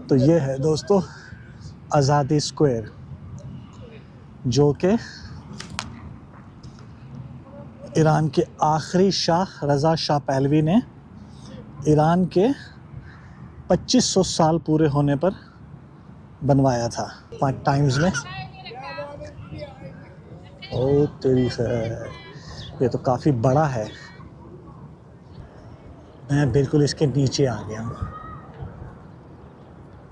तो ये है दोस्तों आज़ादी स्क्वायर, जो कि ईरान के आखिरी शाह रज़ा शाह पहलवी ने ईरान के 2500 साल पूरे होने पर बनवाया था 5 टाइम्स में। ओ तेरी से, ये तो काफ़ी बड़ा है। मैं बिल्कुल इसके नीचे आ गया हूँ।